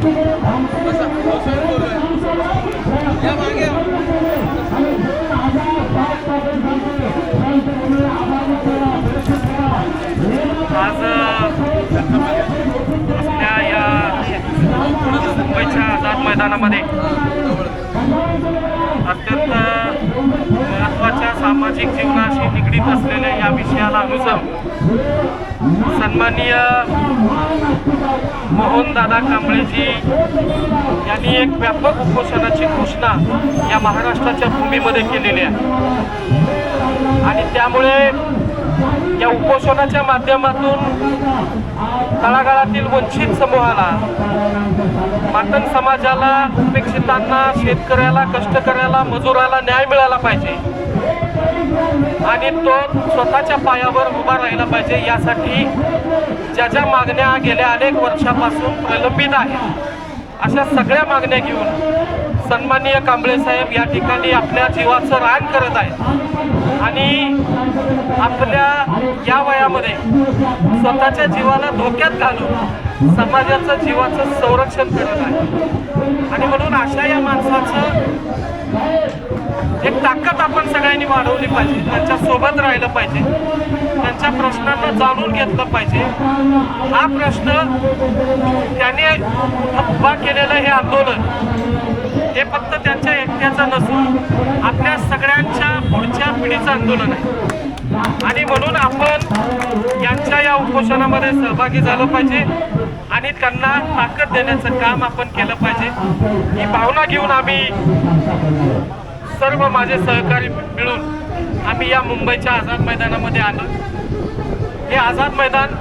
आज आपल्या या मुंबईच्या आझाद मैदानामध्ये अत्यंत महत्त्वाच्या सामाजिक जीवनाशी निगडीत असलेल्या या विषयाला अनुसरून सन्माननीय मोहनदादा कांबळेजी यांनी एक व्यापक उपोषणाची घोषणा या महाराष्ट्राच्या भूमीमध्ये केलेली आहे आणि त्यामुळे या उपोषणाच्या माध्यमातून तळागाळातील वंचित समूहाला, मातंग समाजाला, उपेक्षितांना, शेतकऱ्याला, कष्टकऱ्याला, मजुराला न्याय मिळाला पाहिजे आणि तो स्वतःच्या पायावर उभा राहिला पाहिजे. यासाठी ज्या ज्या मागण्या गेल्या अनेक वर्षापासून प्रलंबित आहेत अशा सगळ्या मागण्या घेऊन सन्माननीय कांबळे साहेब या ठिकाणी आपल्या जीवाचं रान करत आहेत आणि आपल्या या वयामध्ये स्वतःच्या जीवाला धोक्यात घालून समाजाचं जीवाचं संरक्षण करत आहे आणि म्हणून अशा या माणसाचं एक ताकद आपण सगळ्यांनी वाढवली पाहिजे, त्यांच्या सोबत राहिलं पाहिजे, त्यांच्या प्रश्नांना जाणून घेतलं पाहिजे. हा प्रश्न त्याने उभा केलेलं हे आंदोलन हे फक्त त्यांच्या एकट्याचं नसून आपल्या सगळ्यांच्या पुढच्या पिढीचं आंदोलन आहे आणि म्हणून आपण यांच्या या उपोषणामध्ये सहभागी झालं पाहिजे आणि त्यांना ताकद देण्याचं काम आपण केलं पाहिजे. ही भावना घेऊन आम्ही सर्व माझे सहकारी मिळून आम्ही या मुंबईच्या आझाद मैदानामध्ये आलो. हे आझाद मैदान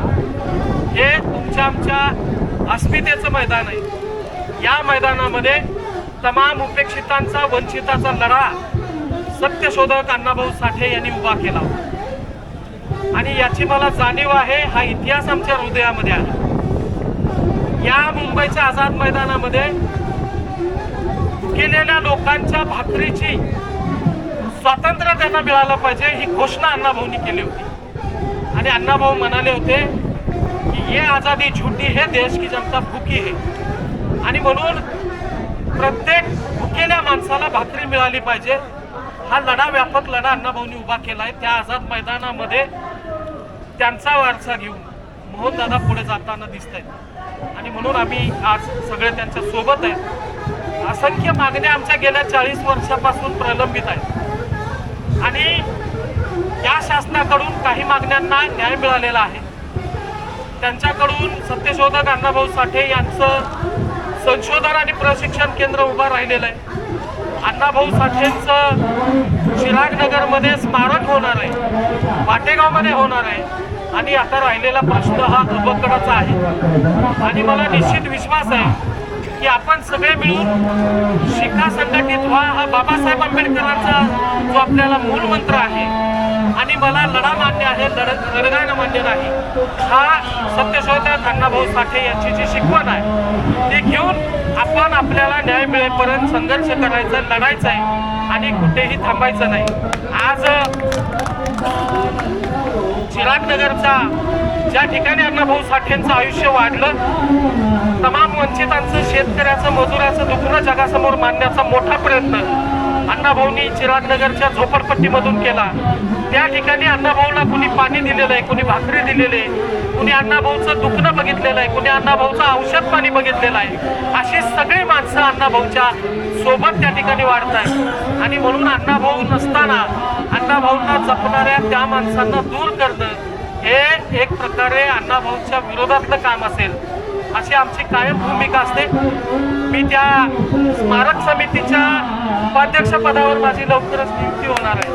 हे तुमच्या आमच्या अस्मितेचं मैदान आहे. या मैदानामध्ये तमाम उपेक्षितांचा, वंचिताचा लढा सत्यशोधक अण्णाभाऊ साठे यांनी उभा केला आणि याची मला जाणीव आहे. हा इतिहास आमच्या हृदयामध्ये आहे. या मुंबईच्या आझाद मैदानामध्ये केलेल्या लोकांच्या भाकरीची स्वातंत्र्य त्यांना मिळालं पाहिजे ही घोषणा अण्णाभाऊंनी केली होती आणि अण्णाभाऊ म्हणाले होते की ये आजादी झूठी है, देश की जनता भूकी है आणि म्हणून प्रत्येक भुकेल्या माणसाला भाकरी मिळाली पाहिजे. हा लढा, व्यापक लढा अण्णाभाऊंनी उभा केला आहे. त्या आझाद मैदानामध्ये त्यांचा वारसा घेऊन मोहनदादा पुढे जाताना दिसत आहेत आणि म्हणून आम्ही आज सगळे त्यांच्या सोबत आहेत. असंख्य मागण्या आमच्या गेल्या 40 वर्षापासून प्रलंबित आहेत आणि या शासनाकडून काही मागण्यांना न्याय मिळालेला आहे. त्यांच्याकडून सत्यशोधक अण्णाभाऊ साठे यांचं संशोधन आणि प्रशिक्षण केंद्र उभं राहिलेलं आहे. अण्णाभाऊ साठेंचं चिरागनगरमध्ये स्मारक होणार आहे, वाटेगावमध्ये होणार आहे आणि आता राहिलेला प्रश्न हा अबकडाचा आहे आणि मला निश्चित विश्वास आहे की आपण सगळे मिळून शिखा संघटित व्हा हा बाबासाहेब आंबेडकरांचा जो आपल्याला मूल मंत्र आहे आणि मला लढा मान्य आहे, लढगाणं मान्य नाही, हा सत्यशोधक अण्णाभाऊ साठे यांची जी शिकवण आहे ती घेऊन आपण आपल्याला न्याय मिळेपर्यंत संघर्ष करायचा, लढायचा आहे आणि कुठेही थांबायचं नाही. आज चिरागनगरचा ज्या ठिकाणी अण्णाभाऊ साठेंचं आयुष्य वाढलं, तमाम वंचितांचं, शेतकऱ्याचं, मजुराचं दुखणं जगासमोर मांडण्याचा मोठा प्रयत्न अण्णाभाऊंनी चिरागनगरच्या झोपडपट्टीमधून केला. त्या ठिकाणी अण्णाभाऊला कुणी पाणी दिलेलं आहे, कुणी भाकरी दिलेली आहे, कुणी अण्णाभाऊचं दुखणं बघितलेलं आहे, कुणी अण्णाभाऊचं औषध पाणी बघितलेलं आहे. अशी सगळी माणसं अण्णाभाऊच्या सोबत त्या ठिकाणी वाढत आहेत आणि म्हणून अण्णाभाऊ नसताना अण्णाभाऊंना जपणाऱ्या त्या माणसांना दूर करणं हे एक प्रकारे अण्णाभाऊच्या विरोधातलं काम असेल अशी आमची कायम भूमिका असते. मी त्या स्मारक समितीच्या उपाध्यक्षपदावर माझी लवकरच नियुक्ती होणार आहे.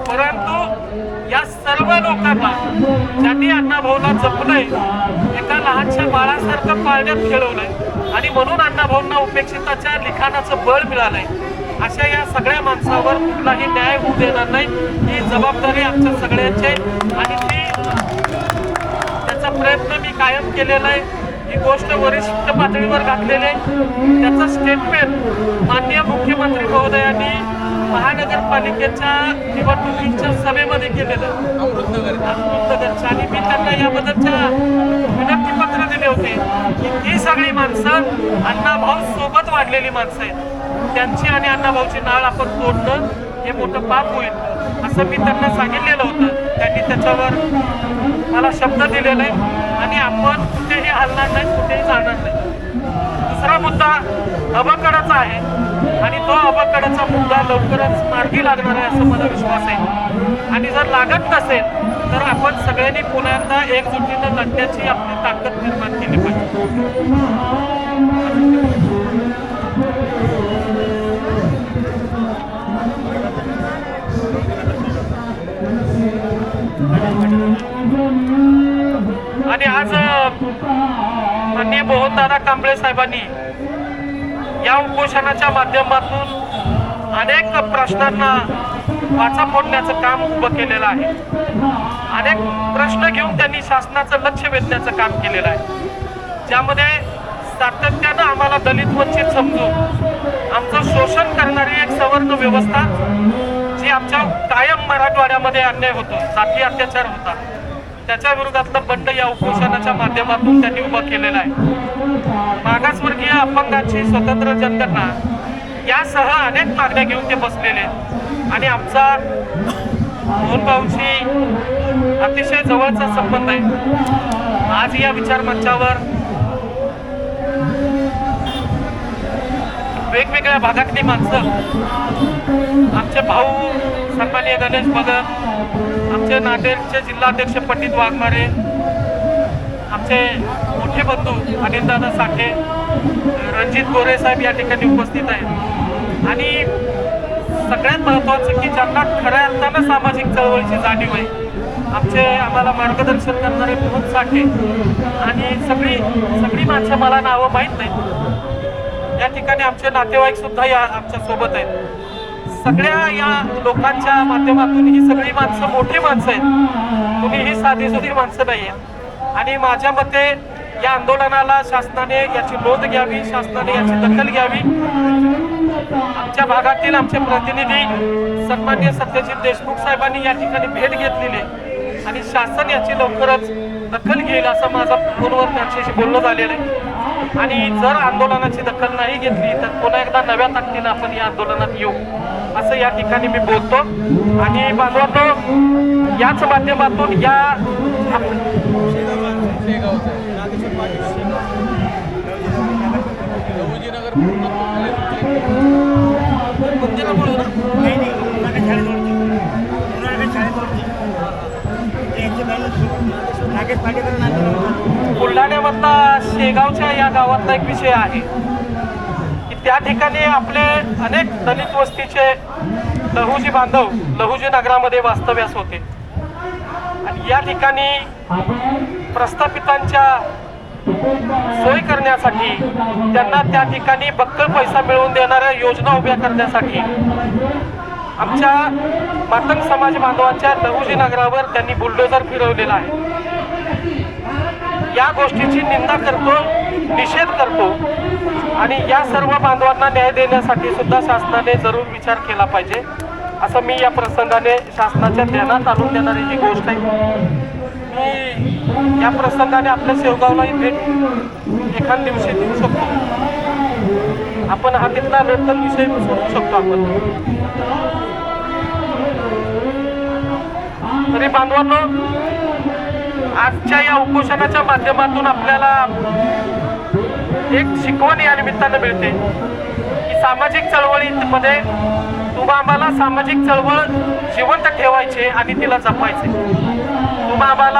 परंतु या सर्व लोकांना ज्यांनी अण्णाभाऊला जपलंय, एका लहानशा बाळासारखं पाळण्यात खेळवलंय आणि म्हणून अण्णाभाऊंना उपेक्षिताच्या लिखाणाचं बळ मिळालंय, अशा या सगळ्या माणसावर कुठलाही न्याय होऊ देणार नाही. ही जबाबदारी आमच्या सगळ्यांची आहे आणि ती त्याचा प्रयत्न मी कायम केलेला आहे. ही गोष्ट वरिष्ठ पातळीवर घातलेली आहे. त्याचं स्टेटमेंट माननीय मुख्यमंत्री महोदयांनी महानगरपालिकेच्या निवडणुकीच्या सभेमध्ये केलेलं अमृतनगरच्या आणि मी त्यांना याबद्दलच्या विनंती पत्र दिले होते की ही सगळी माणसं अण्णाभाऊ सोबत वाढलेली माणसं आहेत, त्यांची आणि अण्णाभाऊची नाळ आपण तोडणं हे मोठं पाप होईल असं मी त्यांना सांगितलेलं होतं. त्यांनी त्याच्यावर मला शब्द दिलेला आहे आणि आपण कुठेही हलणार नाही, कुठेही जाणार नाही. दुसरा मुद्दा अबकडाचा आहे आणि तो अबकडाचा मुद्दा लवकरच मार्गी लागणार आहे असं मला विश्वास आहे. आणि जर लागत नसेल तर आपण सगळ्यांनी पुन्हा एकजुटीनं लढण्याची आपली ताकद निर्माण केली पाहिजे. आणि आज माननीय मोहनदादा कांबळे साहेबांनी या उपोषणाच्या माध्यमातून अनेक प्रश्नांना वाचा फोडण्याचं काम उभं केलेलं आहे. अनेक प्रश्न घेऊन त्यांनी शासनाचं लक्ष वेधण्याचं काम केलेलं आहे, ज्यामध्ये सातत्यानं आम्हाला दलित वंचित समजून आमचं शोषण करणारी एक सवर्ण व्यवस्था जी आमच्या कायम मराठवाड्यामध्ये अन्याय होतो, जाती अत्याचार होता, त्याच्या विरोधातलं बंड या उपोषणाच्या माध्यमातून त्यांनी उभं केलेलं आहे. मागासवर्गीय अपंगांची स्वतंत्र जनगणना यासह अनेक मागण्या घेऊन ते बसलेले आहेत आणि आमचा मोहनभाऊंशी अतिशय जवळचा संबंध आहे. आज या विचारमंचावर वेगवेगळ्या भागातली माणसं, आमचे भाऊ सन्माननीय गणेश भगत, आमचे नांदेडचे जिल्हाध्यक्ष पंडित वाघमारे, आमचे मोठे बंधू अनिलदादा साठे, रणजित गोरे साहेब या ठिकाणी उपस्थित आहेत. आणि सगळ्यात महत्त्वाचं की ज्यांना खऱ्या अर्थानं सामाजिक चळवळीची जाणीव आहे, आम्हाला मार्गदर्शन करणारे मोहन साठे आणि सगळी माणसं, मला नावं माहीत नाही, या ठिकाणी आमचे नातेवाईक सुद्धा या आमच्या सोबत आहेत. सगळ्या या लोकांच्या माध्यमातून ही सगळी माणसं मोठी माणसं आहेत, कुणीही साधीसुधी माणसं नाही आहेत. आणि माझ्या मते या आंदोलनाला शासनाने याची नोंद घ्यावी, शासनाने याची दखल घ्यावी. आमच्या भागातील आमचे प्रतिनिधी सन्माननीय सत्यजित देशमुख साहेबांनी या ठिकाणी भेट घेतलेली आहे आणि शासन याची लवकरच दखल घेईल असं माझं फोनवर त्यांच्याशी बोलणं झालेलं आहे. आणि जर आंदोलनाची दखल नाही घेतली तर पुन्हा एकदा नव्या ताकदीनं आपण या आंदोलनात येऊ असं या ठिकाणी मी बोलतो. आणि बांधवांनो, याच माध्यमातून या बुलढाण्यामधला शेगावच्या या गावातला एक विषय आहे की त्या ठिकाणी आपले अनेक दलित वस्तीचे लहुजी बांधव लहुजी नगरामध्ये वास्तव्यास होते आणि या ठिकाणी प्रस्थापितांच्या सोय करण्यासाठी, त्यांना त्या ठिकाणी बक्कळ पैसा मिळवून देणाऱ्या योजना उभ्या करण्यासाठी आमच्या मातंग समाज बांधवांच्या लहुजी नगरावर त्यांनी बुलडोझर फिरवलेला आहे. या गोष्टीची निंदा करतो, निषेध करतो आणि या सर्व बांधवांना न्याय देण्यासाठी सुद्धा शासनाने जरूर विचार केला पाहिजे असं मी या प्रसंगाने शासनाच्या ध्यानात आणून देणारी ही गोष्ट आहे. मी या प्रसंगाने आपल्या शेवगावलाही भेट एखाद दिवशी देऊ शकतो. आपण हा तिथला लोकल विषय सोडू शकतो. आपण तरी बांधवांनो, आजच्या या उपोषणाच्या माध्यमातून आपल्याला एक शिकवण या निमित्तानं मिळते की सामाजिक चळवळीमध्ये आम्हाला सामाजिक चळवळ जिवंत ठेवायचे आणि तिला जपायचे. आम्हाला